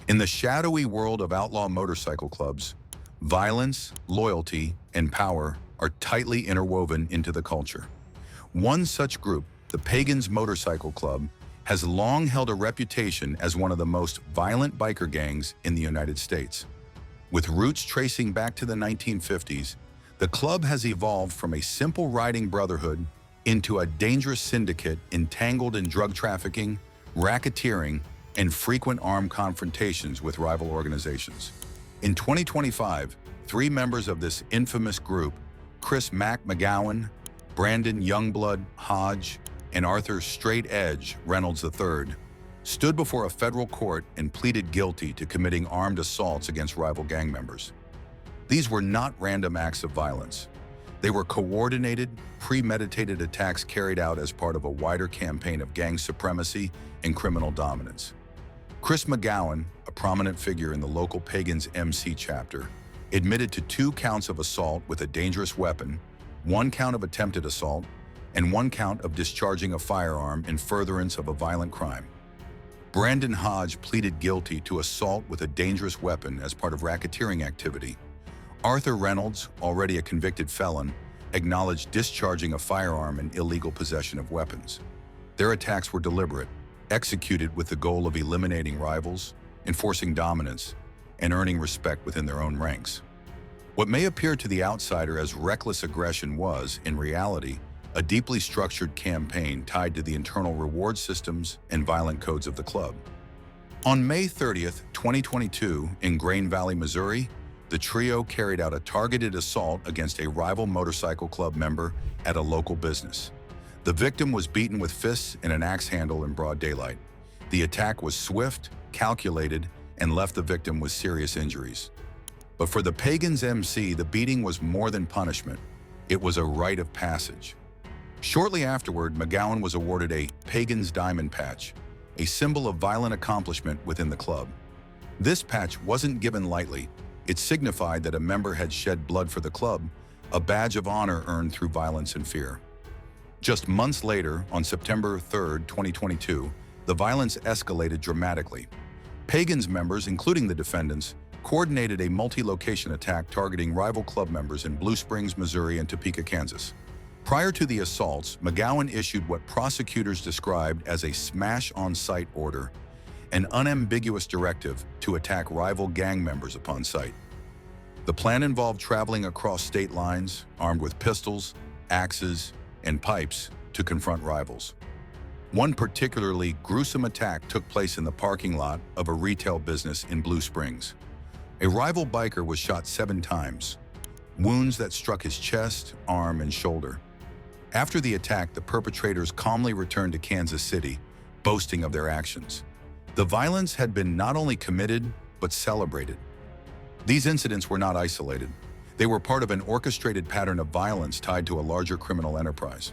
In the shadowy world of outlaw motorcycle clubs, violence, loyalty, and power are tightly interwoven into the culture. One such group, the Pagan's Motorcycle Club, has long held a reputation as one of the most violent biker gangs in the United States. With roots tracing back to the 1950s, the club has evolved from a simple riding brotherhood into a dangerous syndicate entangled in drug trafficking, racketeering, and frequent armed confrontations with rival organizations. In 2025, 3 members of this infamous group, Chris McGowen, Brandon Youngblood Hodge, and Arthur Straight Edge Reynolds III, stood before a federal court and pleaded guilty to committing armed assaults against rival gang members. These were not random acts of violence. They were coordinated, premeditated attacks carried out as part of a wider campaign of gang supremacy and criminal dominance. Chris McGowen, a prominent figure in the local Pagan's MC chapter, admitted to 2 counts of assault with a dangerous weapon, 1 count of attempted assault, and 1 count of discharging a firearm in furtherance of a violent crime. Brandon Hodge pleaded guilty to assault with a dangerous weapon as part of racketeering activity. Arthur Reynolds, already a convicted felon, acknowledged discharging a firearm and illegal possession of weapons. Their attacks were deliberate, executed with the goal of eliminating rivals, enforcing dominance, and earning respect within their own ranks. What may appear to the outsider as reckless aggression was, in reality, a deeply structured campaign tied to the internal reward systems and violent codes of the club. On May 30th, 2022, in Grain Valley, Missouri, the trio carried out a targeted assault against a rival motorcycle club member at a local business. The victim was beaten with fists and an axe handle in broad daylight. The attack was swift, calculated, and left the victim with serious injuries. But for the Pagan's MC, the beating was more than punishment. It was a rite of passage. Shortly afterward, McGowen was awarded a Pagan's Diamond Patch, a symbol of violent accomplishment within the club. This patch wasn't given lightly. It signified that a member had shed blood for the club, a badge of honor earned through violence and fear. Just months later, on September 3, 2022, the violence escalated dramatically. Pagan's members, including the defendants, coordinated a multi-location attack targeting rival club members in Blue Springs, Missouri and Topeka, Kansas. Prior to the assaults, McGowen issued what prosecutors described as a smash-on-sight order, an unambiguous directive to attack rival gang members upon sight. The plan involved traveling across state lines, armed with pistols, axes, and pipes to confront rivals. One particularly gruesome attack took place in the parking lot of a retail business in Blue Springs. A rival biker was shot 7 times, wounds that struck his chest, arm, and shoulder. After the attack, the perpetrators calmly returned to Kansas City, boasting of their actions. The violence had been not only committed, but celebrated. These incidents were not isolated. They were part of an orchestrated pattern of violence tied to a larger criminal enterprise.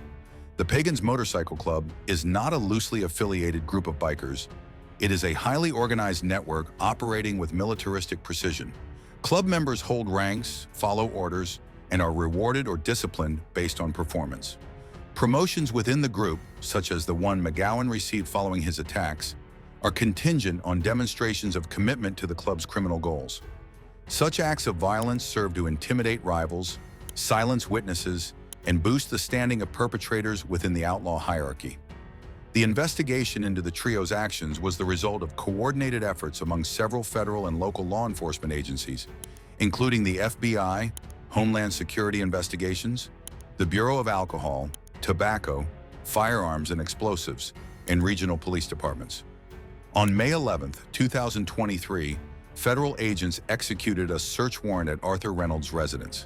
The Pagan's Motorcycle Club is not a loosely affiliated group of bikers. It is a highly organized network operating with militaristic precision. Club members hold ranks, follow orders, and are rewarded or disciplined based on performance. Promotions within the group, such as the one McGowen received following his attacks, are contingent on demonstrations of commitment to the club's criminal goals. Such acts of violence serve to intimidate rivals, silence witnesses, and boost the standing of perpetrators within the outlaw hierarchy. The investigation into the trio's actions was the result of coordinated efforts among several federal and local law enforcement agencies, including the FBI, Homeland Security Investigations, the Bureau of Alcohol, Tobacco, Firearms and Explosives, and regional police departments. On May 11, 2023, federal agents executed a search warrant at Arthur Reynolds' residence.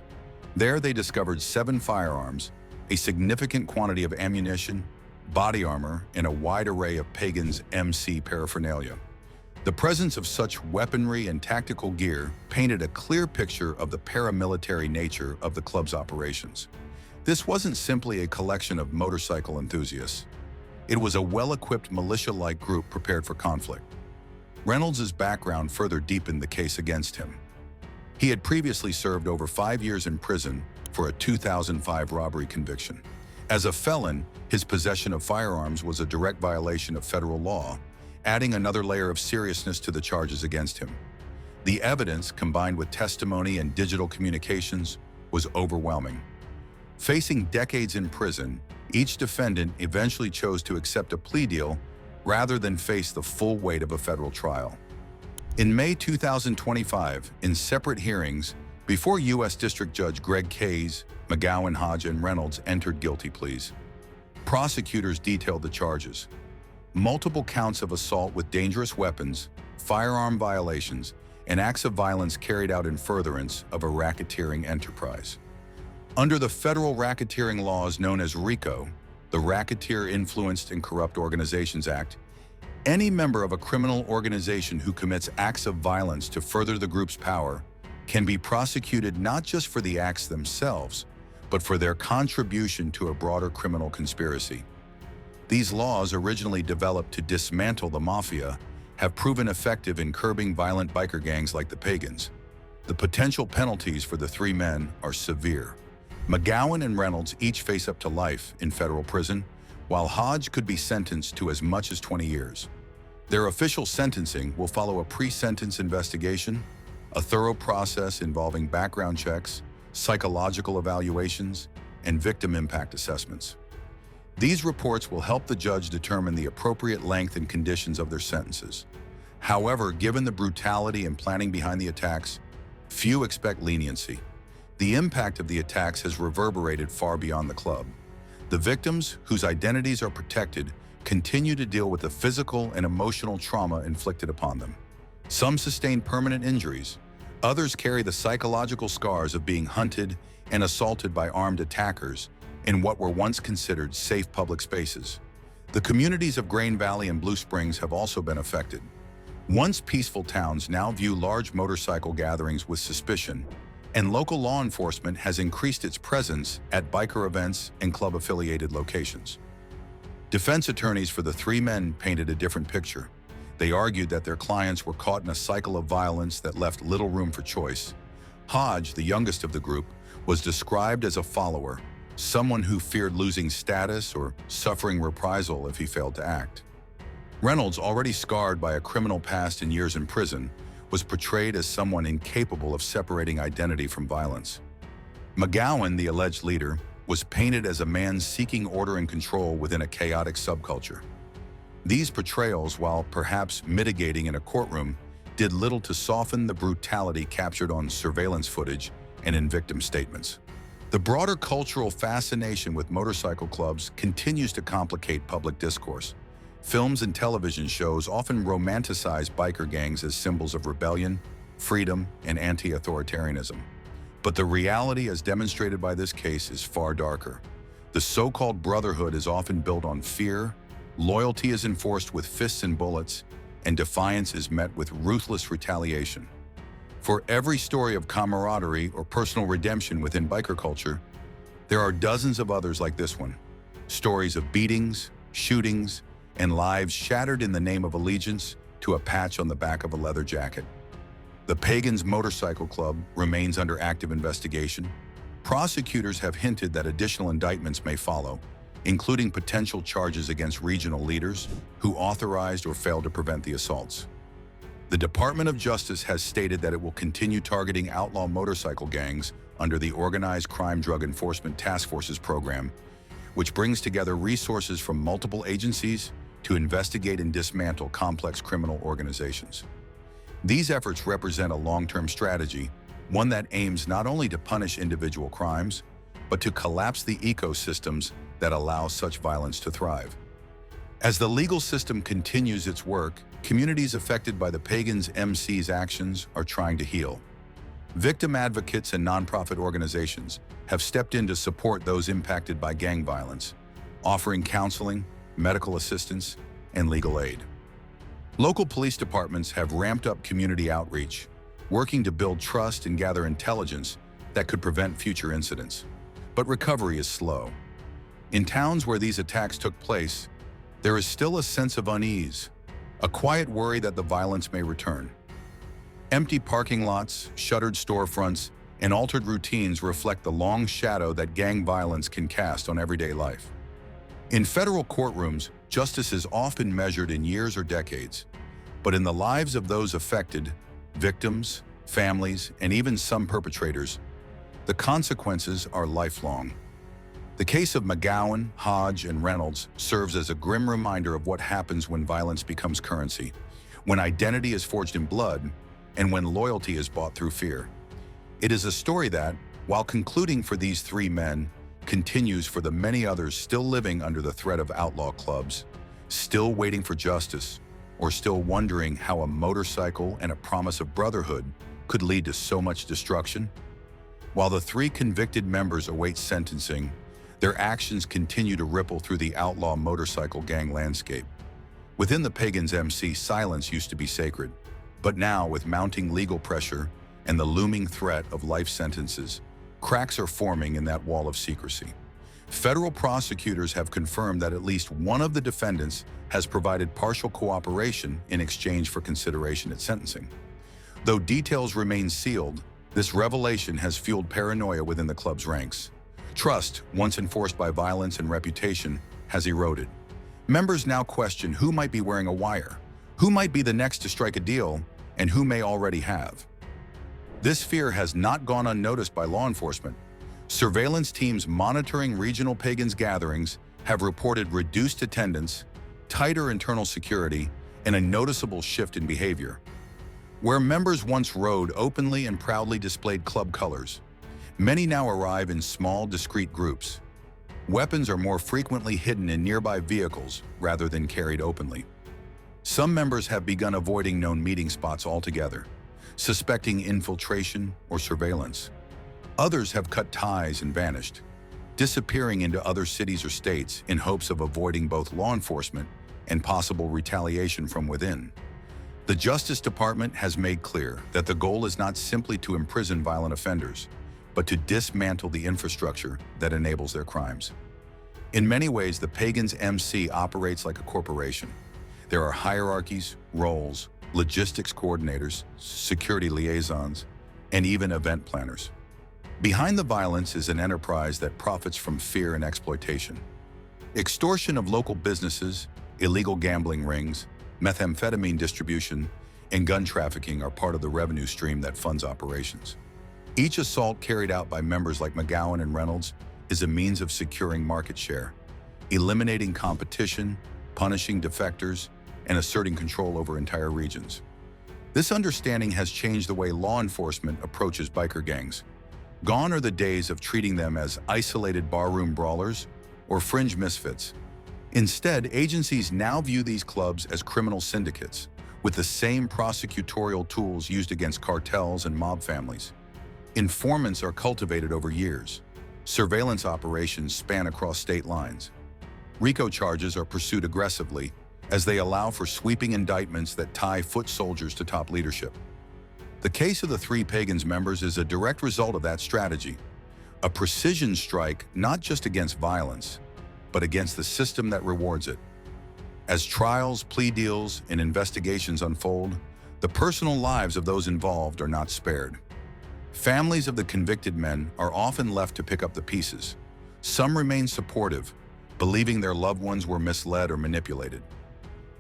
There they discovered 7 firearms, a significant quantity of ammunition, body armor, and a wide array of Pagan's MC paraphernalia. The presence of such weaponry and tactical gear painted a clear picture of the paramilitary nature of the club's operations. This wasn't simply a collection of motorcycle enthusiasts. It was a well-equipped militia-like group prepared for conflict. Reynolds' background further deepened the case against him. He had previously served over 5 years in prison for a 2005 robbery conviction. As a felon, his possession of firearms was a direct violation of federal law, adding another layer of seriousness to the charges against him. The evidence, combined with testimony and digital communications, was overwhelming. Facing decades in prison, each defendant eventually chose to accept a plea deal rather than face the full weight of a federal trial. In May 2025, in separate hearings, before U.S. District Judge Greg Case, McGowen, Hodge, and Reynolds entered guilty pleas. Prosecutors detailed the charges: multiple counts of assault with dangerous weapons, firearm violations, and acts of violence carried out in furtherance of a racketeering enterprise. Under the federal racketeering laws known as RICO, the Racketeer Influenced and Corrupt Organizations Act, any member of a criminal organization who commits acts of violence to further the group's power can be prosecuted not just for the acts themselves, but for their contribution to a broader criminal conspiracy. These laws, originally developed to dismantle the mafia, have proven effective in curbing violent biker gangs like the Pagans. The potential penalties for the three men are severe. McGowen and Reynolds each face up to life in federal prison, while Hodge could be sentenced to as much as 20 years. Their official sentencing will follow a pre-sentence investigation, a thorough process involving background checks, psychological evaluations, and victim impact assessments. These reports will help the judge determine the appropriate length and conditions of their sentences. However, given the brutality and planning behind the attacks, few expect leniency. The impact of the attacks has reverberated far beyond the club. The victims, whose identities are protected, continue to deal with the physical and emotional trauma inflicted upon them. Some sustain permanent injuries. Others carry the psychological scars of being hunted and assaulted by armed attackers in what were once considered safe public spaces. The communities of Grain Valley and Blue Springs have also been affected. Once peaceful towns now view large motorcycle gatherings with suspicion, and local law enforcement has increased its presence at biker events and club-affiliated locations. Defense attorneys for the three men painted a different picture. They argued that their clients were caught in a cycle of violence that left little room for choice. Hodge, the youngest of the group, was described as a follower, someone who feared losing status or suffering reprisal if he failed to act. Reynolds, already scarred by a criminal past and years in prison, was portrayed as someone incapable of separating identity from violence. McGowen, the alleged leader, was painted as a man seeking order and control within a chaotic subculture. These portrayals, while perhaps mitigating in a courtroom, did little to soften the brutality captured on surveillance footage and in victim statements. The broader cultural fascination with motorcycle clubs continues to complicate public discourse. Films and television shows often romanticize biker gangs as symbols of rebellion, freedom, and anti-authoritarianism. But the reality, as demonstrated by this case, is far darker. The so-called brotherhood is often built on fear, loyalty is enforced with fists and bullets, and defiance is met with ruthless retaliation. For every story of camaraderie or personal redemption within biker culture, there are dozens of others like this one. Stories of beatings, shootings, and lives shattered in the name of allegiance to a patch on the back of a leather jacket. The Pagans Motorcycle Club remains under active investigation. Prosecutors have hinted that additional indictments may follow, including potential charges against regional leaders who authorized or failed to prevent the assaults. The Department of Justice has stated that it will continue targeting outlaw motorcycle gangs under the Organized Crime Drug Enforcement Task Forces program, which brings together resources from multiple agencies to investigate and dismantle complex criminal organizations. These efforts represent a long-term strategy, one that aims not only to punish individual crimes, but to collapse the ecosystems that allow such violence to thrive. As the legal system continues its work, communities affected by the Pagan MC's actions are trying to heal. Victim advocates and nonprofit organizations have stepped in to support those impacted by gang violence, offering counseling, medical assistance, and legal aid. Local police departments have ramped up community outreach, working to build trust and gather intelligence that could prevent future incidents. But recovery is slow. In towns where these attacks took place, there is still a sense of unease, a quiet worry that the violence may return. Empty parking lots, shuttered storefronts, and altered routines reflect the long shadow that gang violence can cast on everyday life. In federal courtrooms, justice is often measured in years or decades, but in the lives of those affected, victims, families, and even some perpetrators, the consequences are lifelong. The case of McGowen, Hodge, and Reynolds serves as a grim reminder of what happens when violence becomes currency, when identity is forged in blood, and when loyalty is bought through fear. It is a story that, while concluding for these three men, continues for the many others still living under the threat of outlaw clubs, still waiting for justice, or still wondering how a motorcycle and a promise of brotherhood could lead to so much destruction. While the three convicted members await sentencing, their actions continue to ripple through the outlaw motorcycle gang landscape. Within the Pagan MC, silence used to be sacred, but now, with mounting legal pressure and the looming threat of life sentences, cracks are forming in that wall of secrecy. Federal prosecutors have confirmed that at least one of the defendants has provided partial cooperation in exchange for consideration at sentencing. Though details remain sealed, this revelation has fueled paranoia within the club's ranks. Trust, once enforced by violence and reputation, has eroded. Members now question who might be wearing a wire, who might be the next to strike a deal, and who may already have. This fear has not gone unnoticed by law enforcement. Surveillance teams monitoring regional Pagans gatherings have reported reduced attendance, tighter internal security, and a noticeable shift in behavior. Where members once rode openly and proudly displayed club colors, many now arrive in small, discreet groups. Weapons are more frequently hidden in nearby vehicles rather than carried openly. Some members have begun avoiding known meeting spots altogether, suspecting infiltration or surveillance. Others have cut ties and vanished, disappearing into other cities or states in hopes of avoiding both law enforcement and possible retaliation from within. The Justice Department has made clear that the goal is not simply to imprison violent offenders, but to dismantle the infrastructure that enables their crimes. In many ways, the Pagan's MC operates like a corporation. There are hierarchies, roles, logistics coordinators, security liaisons, and even event planners. Behind the violence is an enterprise that profits from fear and exploitation. Extortion of local businesses, illegal gambling rings, methamphetamine distribution, and gun trafficking are part of the revenue stream that funds operations. Each assault carried out by members like McGowen and Reynolds is a means of securing market share, eliminating competition, punishing defectors, and asserting control over entire regions. This understanding has changed the way law enforcement approaches biker gangs. Gone are the days of treating them as isolated barroom brawlers or fringe misfits. Instead, agencies now view these clubs as criminal syndicates, with the same prosecutorial tools used against cartels and mob families. Informants are cultivated over years. Surveillance operations span across state lines. RICO charges are pursued aggressively as they allow for sweeping indictments that tie foot soldiers to top leadership. The case of the three Pagans members is a direct result of that strategy. A precision strike not just against violence, but against the system that rewards it. As trials, plea deals, and investigations unfold, the personal lives of those involved are not spared. Families of the convicted men are often left to pick up the pieces. Some remain supportive, believing their loved ones were misled or manipulated.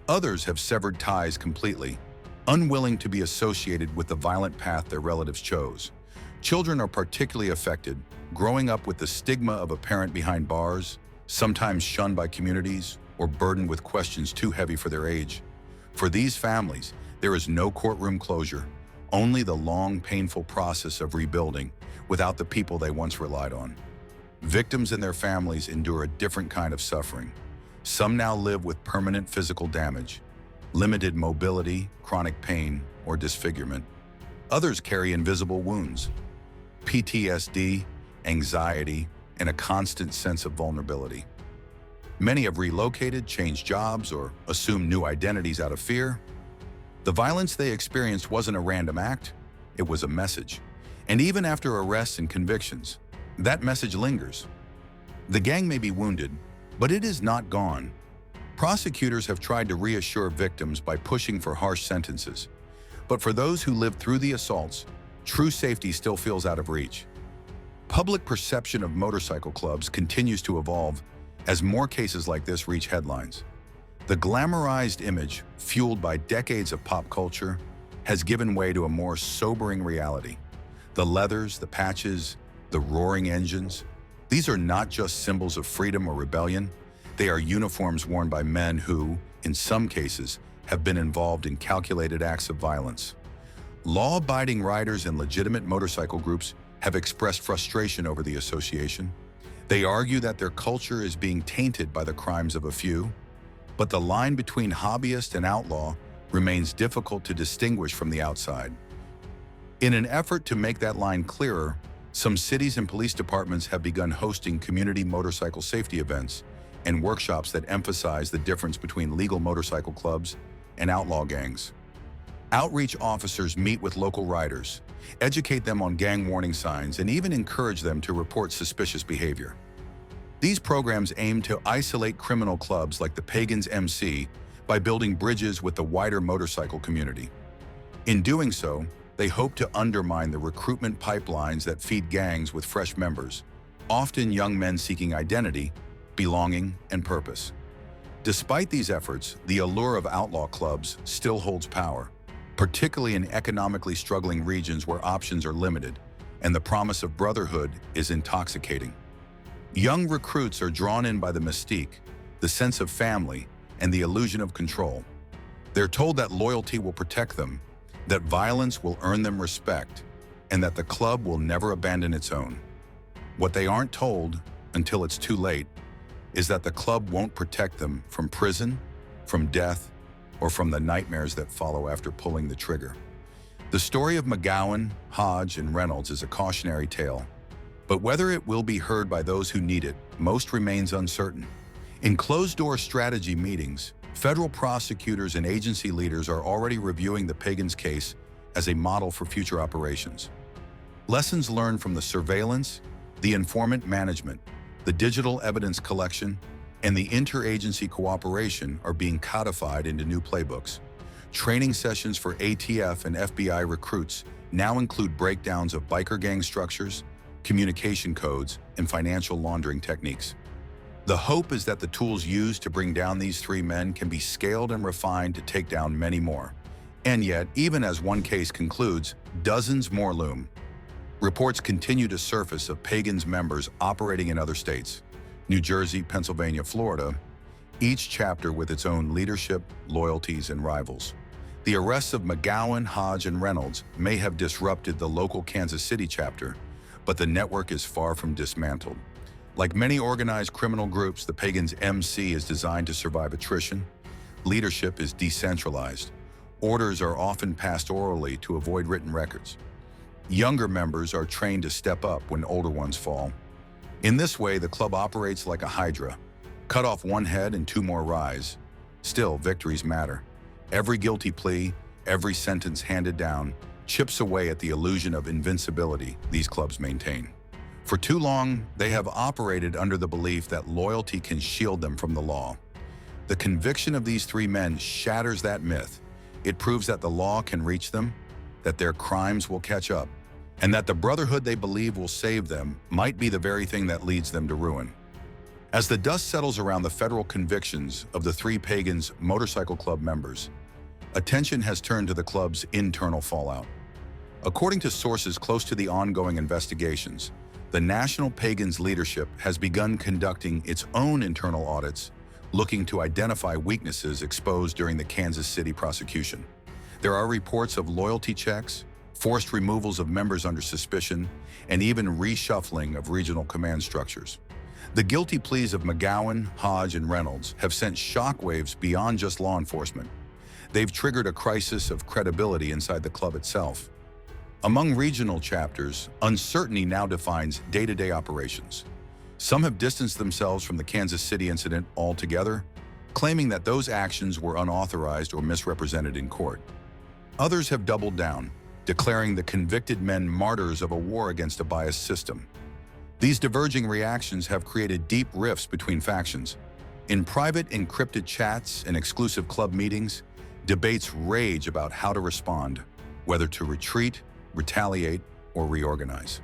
Others have severed ties completely, unwilling to be associated with the violent path their relatives chose. Children are particularly affected, growing up with the stigma of a parent behind bars, sometimes shunned by communities, or burdened with questions too heavy for their age. For these families, there is no courtroom closure, only the long, painful process of rebuilding without the people they once relied on. Victims and their families endure a different kind of suffering. Some now live with permanent physical damage, limited mobility, chronic pain, or disfigurement. Others carry invisible wounds, PTSD, anxiety, and a constant sense of vulnerability. Many have relocated, changed jobs, or assumed new identities out of fear. The violence they experienced wasn't a random act, it was a message. And even after arrests and convictions, that message lingers. The gang may be wounded, but it is not gone. Prosecutors have tried to reassure victims by pushing for harsh sentences. But for those who lived through the assaults, true safety still feels out of reach. Public perception of motorcycle clubs continues to evolve as more cases like this reach headlines. The glamorized image, fueled by decades of pop culture, has given way to a more sobering reality. The leathers, the patches, the roaring engines, these are not just symbols of freedom or rebellion. They are uniforms worn by men who, in some cases, have been involved in calculated acts of violence. Law-abiding riders and legitimate motorcycle groups have expressed frustration over the association. They argue that their culture is being tainted by the crimes of a few, but the line between hobbyist and outlaw remains difficult to distinguish from the outside. In an effort to make that line clearer, some cities and police departments have begun hosting community motorcycle safety events and workshops that emphasize the difference between legal motorcycle clubs and outlaw gangs. Outreach officers meet with local riders, educate them on gang warning signs, and even encourage them to report suspicious behavior. These programs aim to isolate criminal clubs like the Pagan MC by building bridges with the wider motorcycle community. In doing so, they hope to undermine the recruitment pipelines that feed gangs with fresh members, often young men seeking identity, belonging, and purpose. Despite these efforts, the allure of outlaw clubs still holds power, particularly in economically struggling regions where options are limited, and the promise of brotherhood is intoxicating. Young recruits are drawn in by the mystique, the sense of family, and the illusion of control. They're told that loyalty will protect them, that violence will earn them respect, and that the club will never abandon its own. What they aren't told, until it's too late, is that the club won't protect them from prison, from death, or from the nightmares that follow after pulling the trigger. The story of McGowen, Hodge, and Reynolds is a cautionary tale, but whether it will be heard by those who need it, most remains uncertain. In closed-door strategy meetings, federal prosecutors and agency leaders are already reviewing the Pagan's case as a model for future operations. Lessons learned from the surveillance, the informant management, the digital evidence collection, and the interagency cooperation are being codified into new playbooks. Training sessions for ATF and FBI recruits now include breakdowns of biker gang structures, communication codes, and financial laundering techniques. The hope is that the tools used to bring down these three men can be scaled and refined to take down many more. And yet, even as one case concludes, dozens more loom. Reports continue to surface of Pagan's members operating in other states, New Jersey, Pennsylvania, Florida, each chapter with its own leadership, loyalties, and rivals. The arrests of McGowen, Hodge, and Reynolds may have disrupted the local Kansas City chapter, but the network is far from dismantled. Like many organized criminal groups, the Pagan's MC is designed to survive attrition. Leadership is decentralized. Orders are often passed orally to avoid written records. Younger members are trained to step up when older ones fall. In this way, the club operates like a hydra. Cut off one head and two more rise. Still, victories matter. Every guilty plea, every sentence handed down, chips away at the illusion of invincibility these clubs maintain. For too long, they have operated under the belief that loyalty can shield them from the law. The conviction of these three men shatters that myth. It proves that the law can reach them, that their crimes will catch up, and that the brotherhood they believe will save them might be the very thing that leads them to ruin. As the dust settles around the federal convictions of the three Pagans motorcycle club members, attention has turned to the club's internal fallout. According to sources close to the ongoing investigations, the National Pagans leadership has begun conducting its own internal audits, looking to identify weaknesses exposed during the Kansas City prosecution. There are reports of loyalty checks, forced removals of members under suspicion, and even reshuffling of regional command structures. The guilty pleas of McGowen, Hodge, and Reynolds have sent shockwaves beyond just law enforcement. They've triggered a crisis of credibility inside the club itself. Among regional chapters, uncertainty now defines day-to-day operations. Some have distanced themselves from the Kansas City incident altogether, claiming that those actions were unauthorized or misrepresented in court. Others have doubled down, declaring the convicted men martyrs of a war against a biased system. These diverging reactions have created deep rifts between factions. In private, encrypted chats and exclusive club meetings, debates rage about how to respond, whether to retreat, retaliate, or reorganize.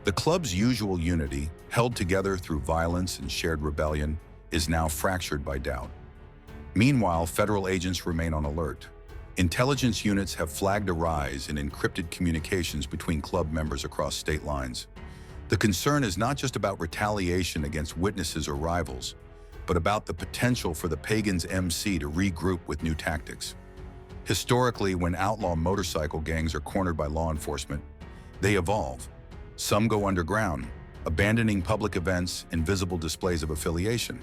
The club's usual unity, held together through violence and shared rebellion, is now fractured by doubt. Meanwhile, federal agents remain on alert. Intelligence units have flagged a rise in encrypted communications between club members across state lines. The concern is not just about retaliation against witnesses or rivals, but about the potential for the Pagan MC to regroup with new tactics. Historically, when outlaw motorcycle gangs are cornered by law enforcement, they evolve. Some go underground, abandoning public events and visible displays of affiliation.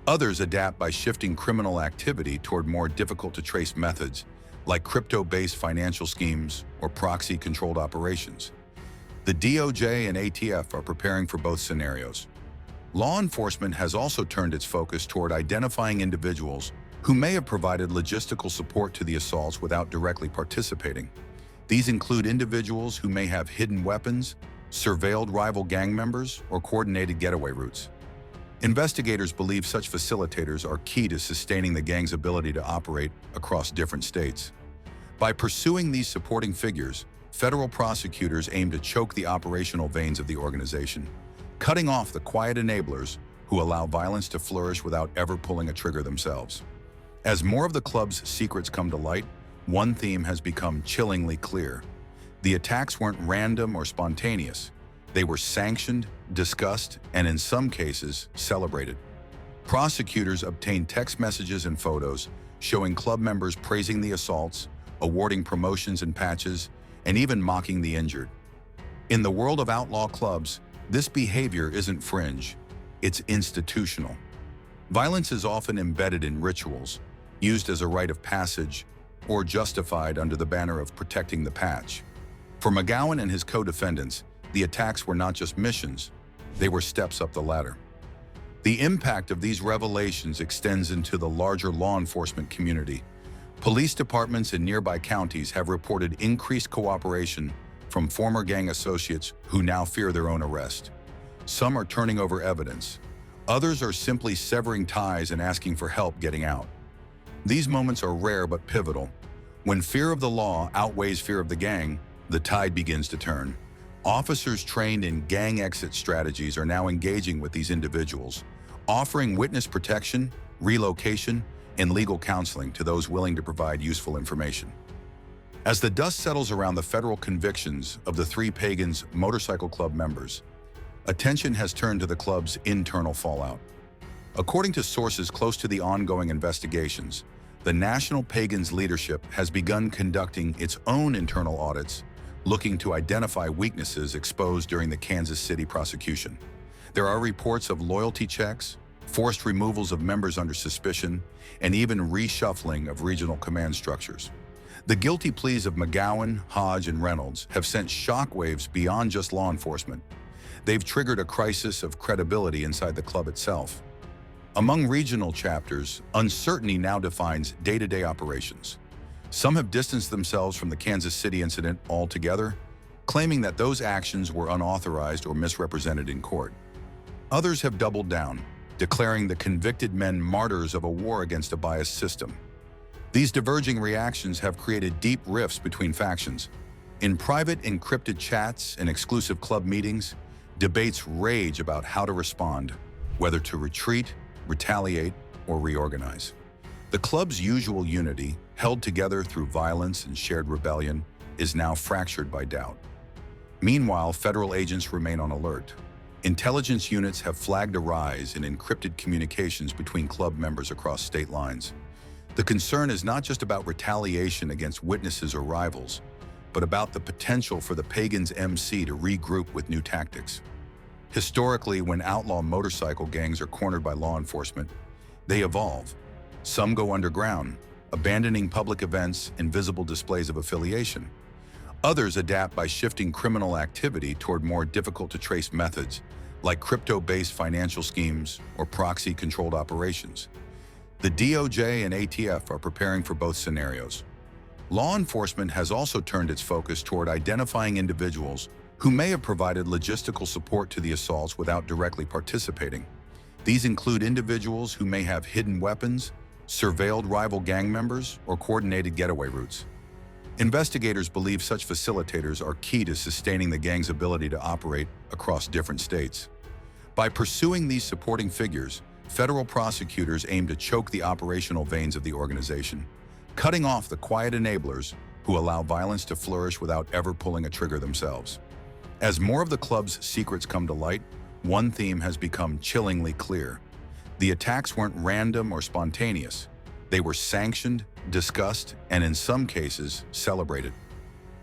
Others adapt by shifting criminal activity toward more difficult-to-trace methods, like crypto-based financial schemes or proxy-controlled operations. The DOJ and ATF are preparing for both scenarios. Law enforcement has also turned its focus toward identifying individuals who may have provided logistical support to the assaults without directly participating. These include individuals who may have hidden weapons, surveilled rival gang members, or coordinated getaway routes. Investigators believe such facilitators are key to sustaining the gang's ability to operate across different states. By pursuing these supporting figures, federal prosecutors aim to choke the operational veins of the organization, cutting off the quiet enablers who allow violence to flourish without ever pulling a trigger themselves. As more of the club's secrets come to light, one theme has become chillingly clear. The attacks weren't random or spontaneous. They were sanctioned, discussed, and in some cases, celebrated. Prosecutors obtained text messages and photos showing club members praising the assaults, awarding promotions and patches, and even mocking the injured. In the world of outlaw clubs, this behavior isn't fringe, it's institutional. Violence is often embedded in rituals, used as a rite of passage, or justified under the banner of protecting the patch. For McGowen and his co-defendants, the attacks were not just missions, they were steps up the ladder. The impact of these revelations extends into the larger law enforcement community. Police departments in nearby counties have reported increased cooperation from former gang associates who now fear their own arrest. Some are turning over evidence. Others are simply severing ties and asking for help getting out. These moments are rare but pivotal. When fear of the law outweighs fear of the gang, the tide begins to turn. Officers trained in gang exit strategies are now engaging with these individuals, offering witness protection, relocation, and legal counseling to those willing to provide useful information. As the dust settles around the federal convictions of the three Pagan's motorcycle club members, attention has turned to the club's internal fallout. According to sources close to the ongoing investigations, the National Pagan's leadership has begun conducting its own internal audits, looking to identify weaknesses exposed during the Kansas City prosecution. There are reports of loyalty checks, forced removals of members under suspicion, and even reshuffling of regional command structures. The guilty pleas of McGowen, Hodge, and Reynolds have sent shockwaves beyond just law enforcement. They've triggered a crisis of credibility inside the club itself. Among regional chapters, uncertainty now defines day-to-day operations. Some have distanced themselves from the Kansas City incident altogether, claiming that those actions were unauthorized or misrepresented in court. Others have doubled down, declaring the convicted men martyrs of a war against a biased system. These diverging reactions have created deep rifts between factions. In private encrypted chats and exclusive club meetings, debates rage about how to respond, whether to retreat, retaliate, or reorganize. The club's usual unity, held together through violence and shared rebellion, is now fractured by doubt. Meanwhile, federal agents remain on alert. Intelligence units have flagged a rise in encrypted communications between club members across state lines. The concern is not just about retaliation against witnesses or rivals, but about the potential for the Pagan's MC to regroup with new tactics. Historically, when outlaw motorcycle gangs are cornered by law enforcement, they evolve. Some go underground, abandoning public events and visible displays of affiliation. Others adapt by shifting criminal activity toward more difficult-to-trace methods, like crypto-based financial schemes or proxy-controlled operations. The DOJ and ATF are preparing for both scenarios. Law enforcement has also turned its focus toward identifying individuals who may have provided logistical support to the assaults without directly participating. These include individuals who may have hidden weapons, surveilled rival gang members, or coordinated getaway routes. Investigators believe such facilitators are key to sustaining the gang's ability to operate across different states. By pursuing these supporting figures, federal prosecutors aim to choke the operational veins of the organization, cutting off the quiet enablers who allow violence to flourish without ever pulling a trigger themselves. As more of the club's secrets come to light, one theme has become chillingly clear. The attacks weren't random or spontaneous. They were sanctioned, discussed, and in some cases, celebrated.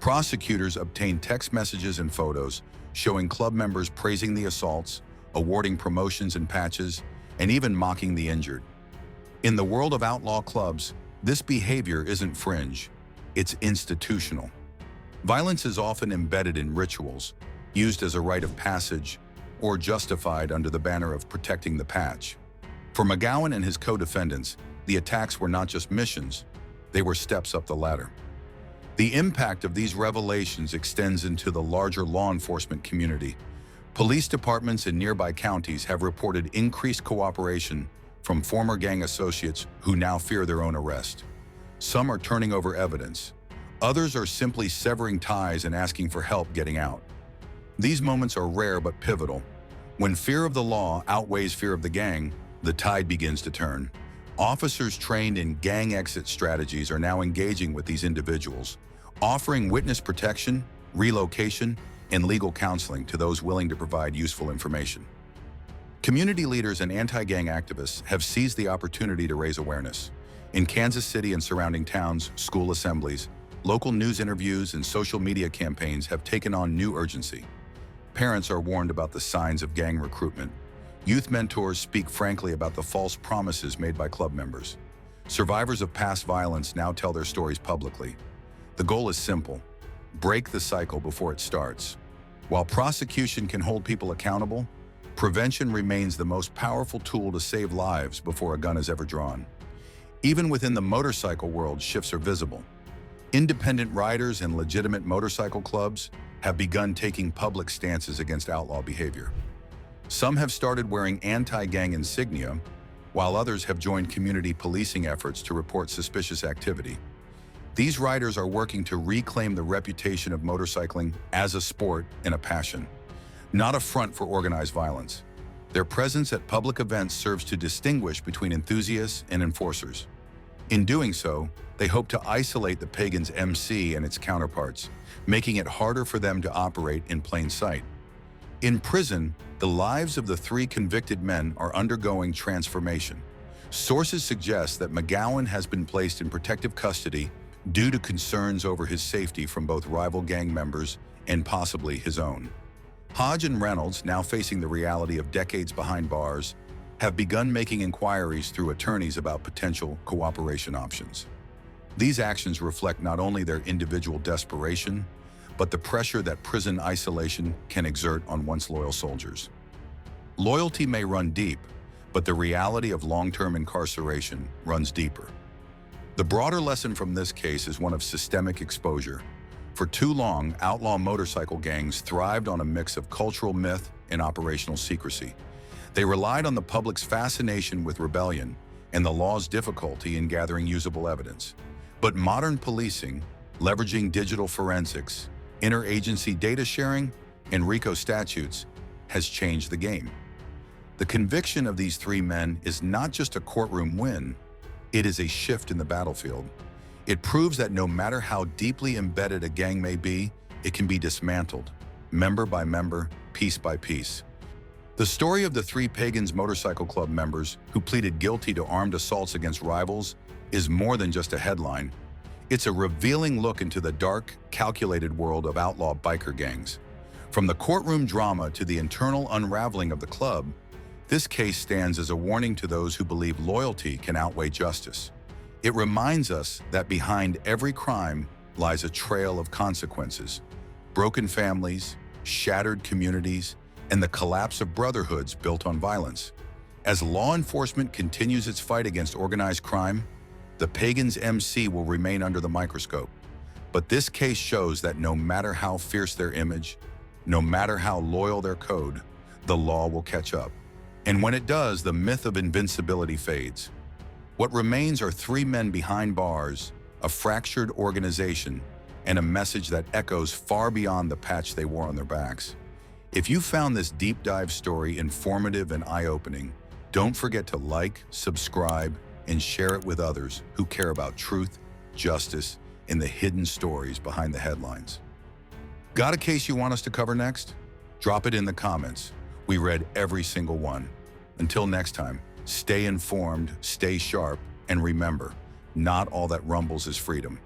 Prosecutors obtained text messages and photos showing club members praising the assaults, awarding promotions and patches, and even mocking the injured. In the world of outlaw clubs, this behavior isn't fringe, it's institutional. Violence is often embedded in rituals, used as a rite of passage, or justified under the banner of protecting the patch. For McGowen and his co-defendants, the attacks were not just missions, they were steps up the ladder. The impact of these revelations extends into the larger law enforcement community. Police departments in nearby counties have reported increased cooperation from former gang associates who now fear their own arrest. Some are turning over evidence. Others are simply severing ties and asking for help getting out. These moments are rare but pivotal. When fear of the law outweighs fear of the gang, the tide begins to turn. Officers trained in gang exit strategies are now engaging with these individuals, offering witness protection, relocation, and legal counseling to those willing to provide useful information. Community leaders and anti-gang activists have seized the opportunity to raise awareness. In Kansas City and surrounding towns, school assemblies, local news interviews, and social media campaigns have taken on new urgency. Parents are warned about the signs of gang recruitment. Youth mentors speak frankly about the false promises made by club members. Survivors of past violence now tell their stories publicly. The goal is simple: break the cycle before it starts. While prosecution can hold people accountable, prevention remains the most powerful tool to save lives before a gun is ever drawn. Even within the motorcycle world, shifts are visible. Independent riders and legitimate motorcycle clubs have begun taking public stances against outlaw behavior. Some have started wearing anti-gang insignia, while others have joined community policing efforts to report suspicious activity. These riders are working to reclaim the reputation of motorcycling as a sport and a passion, not a front for organized violence. Their presence at public events serves to distinguish between enthusiasts and enforcers. In doing so, they hope to isolate the Pagan's MC and its counterparts, making it harder for them to operate in plain sight. In prison, the lives of the three convicted men are undergoing transformation. Sources suggest that McGowen has been placed in protective custody due to concerns over his safety from both rival gang members and possibly his own. Hodge and Reynolds, now facing the reality of decades behind bars, have begun making inquiries through attorneys about potential cooperation options. These actions reflect not only their individual desperation, but the pressure that prison isolation can exert on once loyal soldiers. Loyalty may run deep, but the reality of long-term incarceration runs deeper. The broader lesson from this case is one of systemic exposure. For too long, outlaw motorcycle gangs thrived on a mix of cultural myth and operational secrecy. They relied on the public's fascination with rebellion and the law's difficulty in gathering usable evidence. But modern policing, leveraging digital forensics, interagency data sharing, and RICO statutes, has changed the game. The conviction of these three men is not just a courtroom win, it is a shift in the battlefield. It proves that no matter how deeply embedded a gang may be, it can be dismantled, member by member, piece by piece. The story of the three Pagans Motorcycle Club members who pleaded guilty to armed assaults against rivals is more than just a headline. It's a revealing look into the dark, calculated world of outlaw biker gangs. From the courtroom drama to the internal unraveling of the club, this case stands as a warning to those who believe loyalty can outweigh justice. It reminds us that behind every crime lies a trail of consequences, broken families, shattered communities, and the collapse of brotherhoods built on violence. As law enforcement continues its fight against organized crime, the Pagan's MC will remain under the microscope. But this case shows that no matter how fierce their image, no matter how loyal their code, the law will catch up. And when it does, the myth of invincibility fades. What remains are three men behind bars, a fractured organization, and a message that echoes far beyond the patch they wore on their backs. If you found this deep dive story informative and eye-opening, Don't forget to like, subscribe, and share it with others who care about truth, justice, and the hidden stories behind the headlines. Got a case you want us to cover next? Drop it in the comments. We read every single one. Until next time, stay informed, stay sharp, and remember, not all that rumbles is freedom.